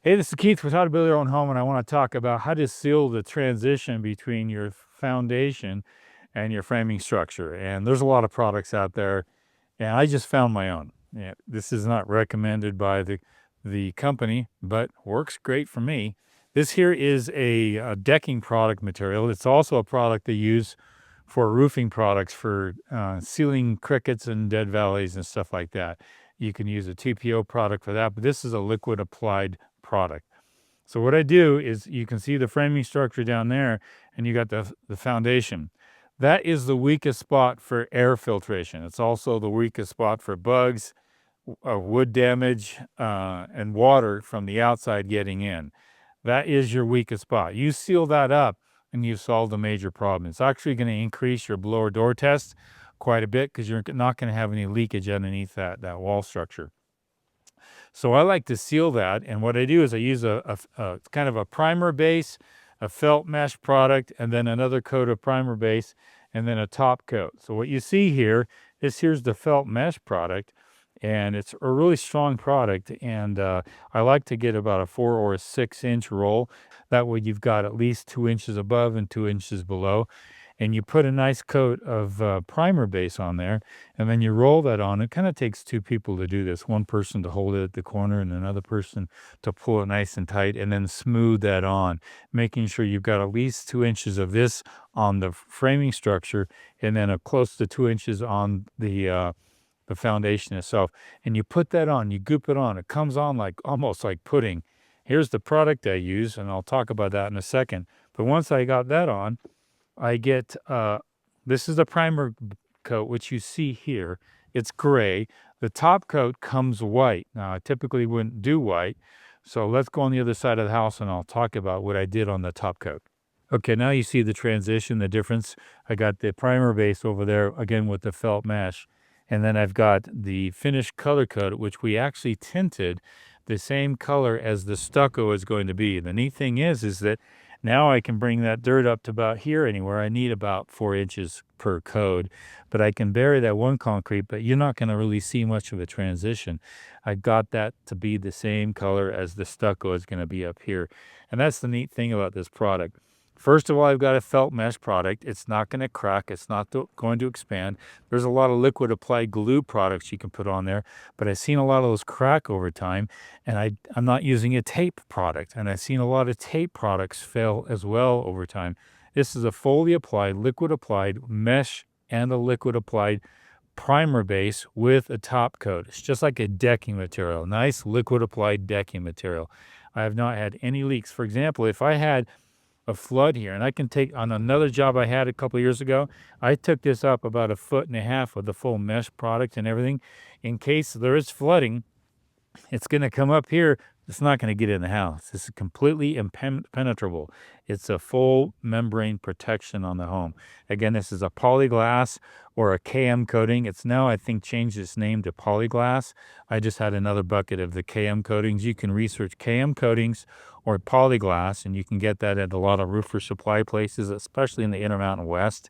Hey, this is Keith with How to Build Your Own Home, and I want to talk about how to seal the transition between your foundation and your framing structure. And there's a lot of products out there, and I just found my own. Yeah, this is not recommended by the company, but works great for me. This here is a decking product material. It's also a product they use for roofing products for sealing crickets and dead valleys and stuff like that. You can use a TPO product for that, but this is a liquid applied product. So what I do is you can see the framing structure down there, and you got the foundation. That is the weakest spot for air filtration. It's also the weakest spot for bugs, wood damage, and water from the outside getting in. That is your weakest spot. You seal that up, and you've solved a major problem. It's actually going to increase your blower door test quite a bit because you're not going to have any leakage underneath that wall structure. So I like to seal that, and what I do is I use a kind of a primer base, a felt mesh product, and then another coat of primer base, and then a top coat. So what you see here is here's the felt mesh product, and it's a really strong product, and I like to get about a 4 or a 6 inch roll. That way you've got at least 2 inches above and 2 inches below, and you put a nice coat of primer base on there, and then you roll that on. It kind of takes 2 people to do this, one person to hold it at the corner and another person to pull it nice and tight, and then smooth that on, making sure you've got at least 2 inches of this on the framing structure, and then a close to 2 inches on the foundation itself. And you put that on, you goop it on. It comes on like almost like pudding. Here's the product I use, and I'll talk about that in a second. But once I got that on, I get, this is the primer coat, which you see here. It's gray. The top coat comes white. Now, I typically wouldn't do white. So let's go on the other side of the house and I'll talk about what I did on the top coat. Okay, now you see the transition, the difference. I got the primer base over there, again, with the felt mesh. And then I've got the finished color coat, which we actually tinted the same color as the stucco is going to be. The neat thing is that now I can bring that dirt up to about here anywhere. I need about 4 inches per coat, but I can bury that one concrete, but you're not going to really see much of a transition. I got that to be the same color as the stucco is going to be up here. And that's the neat thing about this product. First of all, I've got a felt mesh product. It's not going to crack. It's not going to expand. There's a lot of liquid applied glue products you can put on there, but I've seen a lot of those crack over time, and I'm not using a tape product, and I've seen a lot of tape products fail as well over time. This is a fully applied, liquid applied mesh and a liquid applied primer base with a top coat. It's just like a decking material, nice liquid applied decking material. I have not had any leaks. For example, if I had a flood here, and I can take on another job I had a couple of years ago, I took this up about 1.5 feet with the full mesh product and everything. In case there is flooding, it's going to come up here. It's not going to get in the house. This is completely impenetrable. It's a full membrane protection on the home. Again, this is a polyglass or a KM coating. It's now, I think, changed its name to polyglass. I just had another bucket of the KM coatings. You can research KM coatings or polyglass, and you can get that at a lot of roofer supply places, especially in the Intermountain West.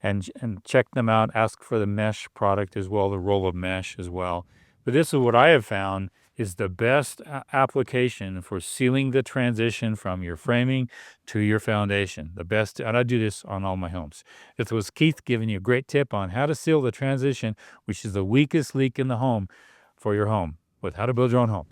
And check them out. Ask for the mesh product as well, the roll of mesh as well. But this is what I have found is the best application for sealing the transition from your framing to your foundation. The best, and I do this on all my homes. This was Keith giving you a great tip on how to seal the transition, which is the weakest leak in the home for your home, with How to Build Your Own Home.